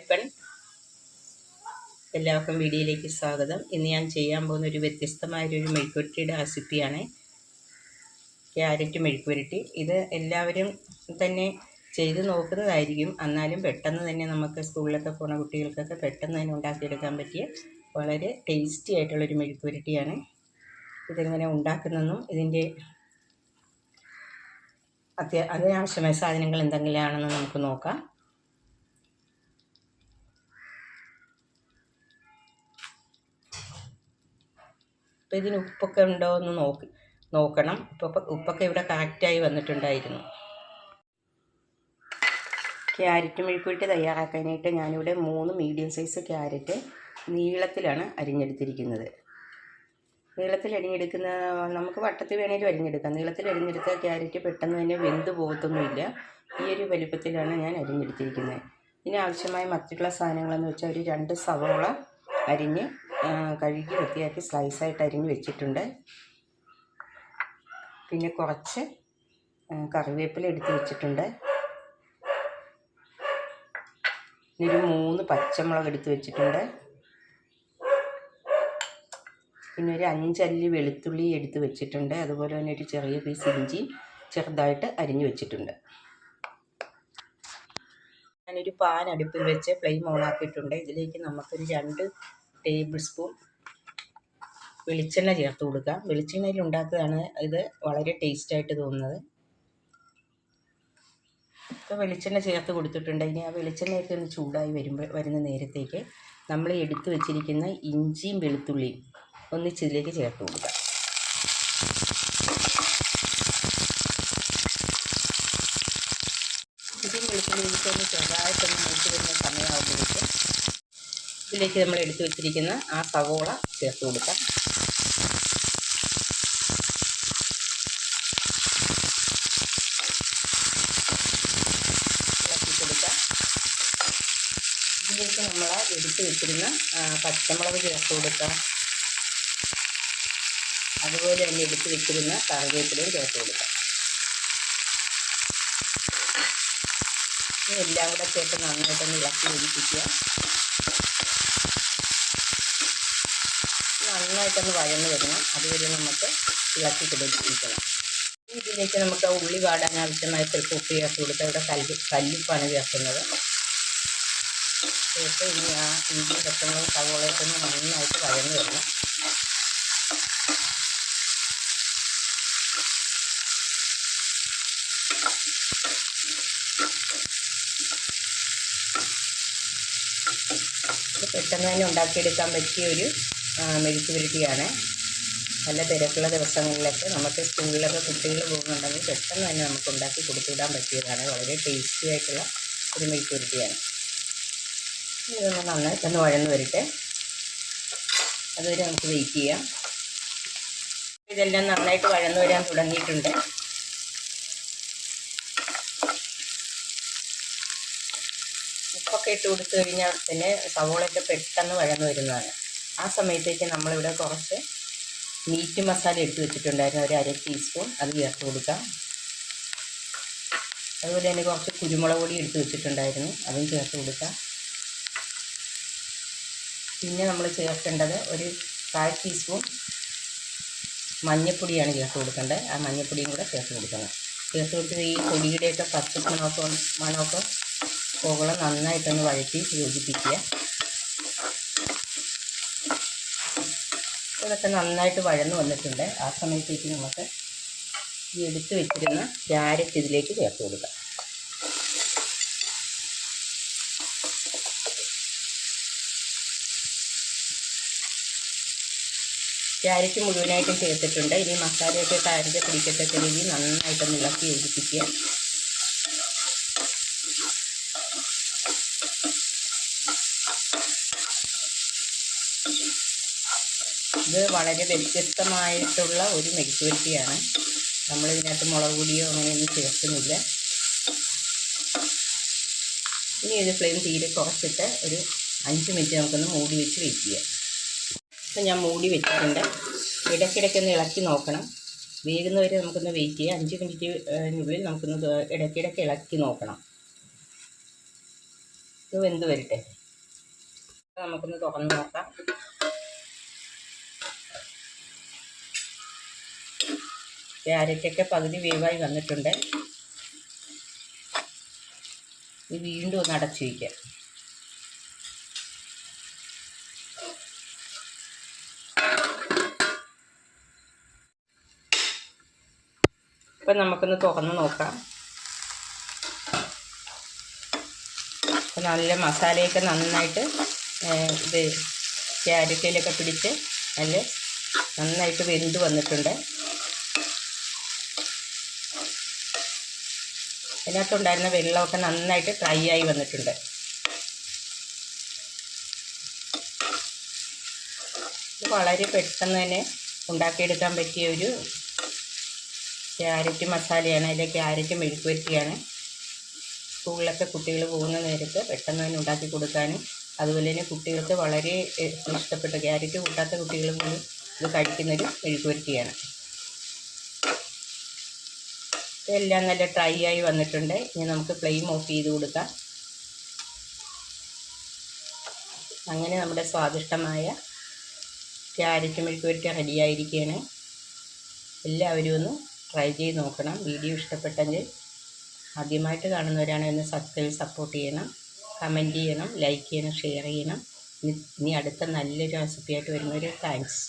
Front, എല്ലാവർക്കും വീഡിയോയിലേക്ക് സ്വാഗതം. ഇന്ന് ഞാൻ ചെയ്യാൻ പോകുന്ന ഒരു വ്യത്യസ്തമായൊരു മെഴുക്കുവരട്ടിയുടെ റെസിപ്പിയാണ് ക്യാരറ്റ് മെഴുക്കുവരട്ടി. ഇത് എല്ലാവരും തന്നെ ചെയ്ത് നോക്കുന്നതായിരിക്കും. എന്നാലും പെട്ടെന്ന് തന്നെ നമുക്ക് സ്കൂളിലൊക്കെ പോകുന്ന കുട്ടികൾക്കൊക്കെ പെട്ടെന്ന് തന്നെ ഉണ്ടാക്കിയെടുക്കാൻ പറ്റിയ വളരെ ടേസ്റ്റി ആയിട്ടുള്ളൊരു മെഴുക്കുവരട്ടിയാണ്. ഇതെങ്ങനെ ഉണ്ടാക്കുന്നതെന്നും ഇതിൻ്റെ അതിനാവശ്യമായ സാധനങ്ങൾ എന്തെങ്കിലുമാണെന്ന് നമുക്ക് നോക്കാം. അപ്പോൾ ഇതിന് ഉപ്പൊക്കെ ഉണ്ടോ എന്ന് നോക്കണം. ഉപ്പൊക്കെ ഇവിടെ കറക്റ്റായി വന്നിട്ടുണ്ടായിരുന്നു. ക്യാരറ്റ് മെഴുക്കുവരട്ടി തയ്യാറാക്കാനായിട്ട് ഞാനിവിടെ 3 മീഡിയം സൈസ് ക്യാരറ്റ് നീളത്തിലാണ് അരിഞ്ഞെടുത്തിരിക്കുന്നത്. നീളത്തിൽ അരിഞ്ഞെടുക്കുന്ന നമുക്ക് വട്ടത്തിൽ വേണേലും അരിഞ്ഞെടുക്കാം. നീളത്തിൽ അരിഞ്ഞെടുത്ത ക്യാരറ്റ് പെട്ടെന്ന് തന്നെ വെന്ത് പോകത്തൊന്നുമില്ല. ഈ ഒരു വലുപ്പത്തിലാണ് ഞാൻ അരിഞ്ഞെടുത്തിരിക്കുന്നത്. ഇതിനാവശ്യമായ മറ്റുള്ള സാധനങ്ങളെന്ന് വെച്ചാൽ ഒരു 2 സവോള അരിഞ്ഞ് കഴുകി വൃത്തിയാക്കി സ്ലൈസായിട്ട് അരിഞ്ഞ് വെച്ചിട്ടുണ്ട്. പിന്നെ കുറച്ച് കറിവേപ്പില എടുത്ത് വെച്ചിട്ടുണ്ട്. ഒരു 3 പച്ചമുളക് എടുത്ത് വെച്ചിട്ടുണ്ട്. പിന്നെ ഒരു 5 അല്ലി വെളുത്തുള്ളി എടുത്ത് വെച്ചിട്ടുണ്ട്. അതുപോലെ തന്നെ ഒരു ചെറിയ പീസ് ഇഞ്ചി ചെറുതായിട്ട് അരിഞ്ഞു വെച്ചിട്ടുണ്ട്. ഞാനൊരു പാൻ അടുപ്പിൽ വെച്ച് ഫ്ലെയിം ഓണാക്കിയിട്ടുണ്ട്. ഇതിലേക്ക് നമുക്കൊരു 2 ടേബിൾ സ്പൂൺ വെളിച്ചെണ്ണ ചേർത്ത് കൊടുക്കാം. വെളിച്ചെണ്ണയിൽ ഉണ്ടാക്കുകയാണ് ഇത് വളരെ ടേസ്റ്റായിട്ട് തോന്നുന്നത്. ഇപ്പോൾ വെളിച്ചെണ്ണ ചേർത്ത് കൊടുത്തിട്ടുണ്ട്. ഇനി ആ വെളിച്ചെണ്ണയൊക്കെ ഒന്ന് ചൂടായി വരുന്ന നേരത്തേക്ക് നമ്മൾ എടുത്ത് വെച്ചിരിക്കുന്ന ഇഞ്ചിയും വെളുത്തുള്ളിയും ഒന്നിച്ചിതിലേക്ക് ചേർത്ത് കൊടുക്കാം. ഇഞ്ചിയും വെളുത്തുള്ളി ഇതൊന്ന് ചെറുതായിട്ടൊന്ന് മൂത്ത് വരുന്ന സമയമാകുമ്പോഴേക്കും ഇതിലേക്ക് നമ്മൾ എടുത്ത് വെച്ചിരിക്കുന്ന ആ സവോള ചേർത്ത് കൊടുക്കാം. ഇളക്കി കൊടുക്കാം. ഇതിലേക്ക് നമ്മൾ എടുത്ത് വെച്ചിരുന്ന പച്ചമുളക് ചേർത്ത് കൊടുക്കാം. അതുപോലെ തന്നെ എടുത്ത് വെച്ചിരുന്ന കറിവേപ്പിലയും ചേർത്ത് കൊടുക്കാം. എല്ലാം കൂടെ ചേർത്ത് നന്നായിട്ടൊന്ന് ഇളക്കി യോജിപ്പിക്കുക. നന്നായിട്ടൊന്ന് വഴന്ന് വരണം. അതുവരെ നമുക്ക് ഇളക്കി കൊടുക്കണം. ഇതിലേക്ക് നമുക്ക് ഉള്ളി വാടാൻ ആവശ്യമായ ചിലപ്പോൾ ഉപ്പ് ചേർത്ത് കൊടുക്കുക. ഇവിടെ കല്ലുപ്പാണ് ചേർക്കുന്നത്. ചേർത്ത് ഇനി ആ ഇഞ്ചി പച്ചമുളക് സവോളയൊക്കെ ഒന്ന് നന്നായിട്ട് വഴന്ന് വരണം. പെട്ടെന്ന് തന്നെ ഉണ്ടാക്കിയെടുക്കാൻ പറ്റിയ ഒരു മെഴുക്കുവരട്ടിയാണ്. നല്ല തിരക്കുള്ള ദിവസങ്ങളിലൊക്കെ നമുക്ക് സ്കൂളിലൊക്കെ കുട്ടികൾ പോകുന്നുണ്ടെങ്കിൽ പെട്ടെന്ന് തന്നെ നമുക്ക് ഉണ്ടാക്കി കൊടുത്തുവിടാൻ പറ്റിയതാണ്. വളരെ ടേസ്റ്റി ആയിട്ടുള്ള ഒരു മെഴുക്കുവരട്ടിയാണ്. ഇതൊന്ന് നന്നായിട്ടൊന്ന് വഴന്ന് വരട്ടെ. അതുവരെ നമുക്ക് വെയിറ്റ് ചെയ്യാം. ഇതെല്ലാം നന്നായിട്ട് വഴന്ന് വരാൻ തുടങ്ങിയിട്ടുണ്ട്. ഉപ്പൊക്കെ ഇട്ട് കൊടുത്തു കഴിഞ്ഞാൽ തന്നെ സവോളയൊക്കെ പെട്ടെന്ന് വഴന്ന് വരുന്നതാണ്. ആ സമയത്തേക്ക് നമ്മളിവിടെ കുറച്ച് മീറ്റ് മസാല എടുത്ത് വെച്ചിട്ടുണ്ടായിരുന്നു. ഒരു 1/2 ടീസ്പൂൺ അത് ചേർത്ത് കൊടുക്കാം. അതുപോലെ തന്നെ കുറച്ച് കുരുമുളക് പൊടി എടുത്ത് വെച്ചിട്ടുണ്ടായിരുന്നു, അതും ചേർത്ത് കൊടുക്കാം. പിന്നെ നമ്മൾ ചേർക്കേണ്ടത് ഒരു 1/4 ടീസ്പൂൺ മഞ്ഞൾപ്പൊടിയാണ് ചേർത്ത് കൊടുക്കേണ്ടത്. ആ മഞ്ഞൾപ്പൊടിയും കൂടെ ചേർത്ത് കൊടുക്കണം. ചേർത്ത് കൊടുത്ത് ഈ പൊടിയുടെയൊക്കെ മണമൊക്കെ പോകണം. നന്നായിട്ടൊന്ന് വഴറ്റി യോജിപ്പിക്കുക. ഇതൊക്കെ നന്നായിട്ട് വഴന്ന് വന്നിട്ടുണ്ട്. ആ സമയത്തേക്ക് നമുക്ക് ഈ എടുത്ത് വെച്ചിരുന്ന ക്യാരറ്റ് ഇതിലേക്ക് ചേർത്ത് കൊടുക്കാം. ക്യാരറ്റ് മുഴുവനായിട്ടും ചേർത്തിട്ടുണ്ട്. ഇനി മസാലയൊക്കെ ക്യാരറ്റ് പിടിക്കത്തക്ക രീതിയിൽ നന്നായിട്ടൊന്ന് ഇളക്കി യോജിപ്പിക്കുക. ഇത് വളരെ വ്യത്യസ്തമായിട്ടുള്ള ഒരു മെഴുക്കുവരട്ടിയാണ്. നമ്മളിതിനകത്ത് മുളക് പൊടിയോ അങ്ങനെയൊന്നും ചേർക്കുന്നില്ല. ഇനി ഇത് ഫ്ലെയിം തീരെ കുറച്ചിട്ട് ഒരു 5 മിനിറ്റ് നമുക്കൊന്ന് മൂടി വെച്ച് വയ്ക്കുക. അപ്പം ഞാൻ മൂടി വെച്ചിട്ടുണ്ട്. ഇടയ്ക്കിടയ്ക്കൊന്ന് ഇളക്കി നോക്കണം. വേകുന്നവരെ നമുക്കൊന്ന് വെയിറ്റ് ചെയ്യാം. 5 മിനിറ്റിനുള്ളിൽ നമുക്കൊന്ന് ഇടയ്ക്കിടയ്ക്ക് ഇളക്കി നോക്കണം. ഇത് വെന്ത് വരട്ടെ. നമുക്കൊന്ന് തുറന്ന് നോക്കാം. ക്യാരറ്റൊക്കെ പകുതി വേവായി വന്നിട്ടുണ്ട്. ഇത് വീണ്ടും ഒന്ന് അടച്ചു വയ്ക്കാം. ഇപ്പം നമുക്കൊന്ന് തുറന്ന് നോക്കാം. നല്ല മസാലയൊക്കെ നന്നായിട്ട് ഇത് ക്യാരറ്റിലൊക്കെ പിടിച്ച് നന്നായിട്ട് വെന്ത് വന്നിട്ടുണ്ട്. അതിനകത്തുണ്ടായിരുന്ന വെള്ളമൊക്കെ നന്നായിട്ട് ഡ്രൈ ആയി വന്നിട്ടുണ്ട്. ഇത് വളരെ പെട്ടെന്ന് തന്നെ ഉണ്ടാക്കിയെടുക്കാൻ പറ്റിയ ഒരു ക്യാരറ്റ് മസാലയാണ്. അതിലെ ക്യാരറ്റ് മെഴുക്ക് വരട്ടിയാണ്. സ്കൂളിലൊക്കെ കുട്ടികൾ പോകുന്ന നേരത്ത് പെട്ടെന്ന് തന്നെ ഉണ്ടാക്കി കൊടുക്കാനും അതുപോലെ തന്നെ കുട്ടികൾക്ക് വളരെ ഇഷ്ടപ്പെട്ട, ക്യാരറ്റ് കൂട്ടാത്ത കുട്ടികൾ പോലും ഇത് കഴിക്കുന്നൊരു മെഴുക്ക് വരട്ടിയാണ്. ഇതെല്ലാം നല്ല ഡ്രൈ ആയി വന്നിട്ടുണ്ട്. ഇനി നമുക്ക് ഫ്ലെയിം ഓഫ് ചെയ്ത് കൊടുക്കാം. അങ്ങനെ നമ്മുടെ സ്വാദിഷ്ടമായ ക്യാരറ്റ് മെഴുക്ക് വരട്ടി റെഡിയായിരിക്കുകയാണ്. എല്ലാവരും ഒന്ന് ട്രൈ ചെയ്ത് നോക്കണം. വീഡിയോ ഇഷ്ടപ്പെട്ടെങ്കിൽ ആദ്യമായിട്ട് കാണുന്നവരാണെങ്കിൽ ഒന്ന് സപ്പോർട്ട് ചെയ്യണം, കമൻറ്റ് ചെയ്യണം, ലൈക്ക് ചെയ്യണം, ഷെയർ ചെയ്യണം. ഇനി അടുത്ത നല്ലൊരു റെസിപ്പിയായിട്ട് വരുന്നവർ താങ്ക്സ്.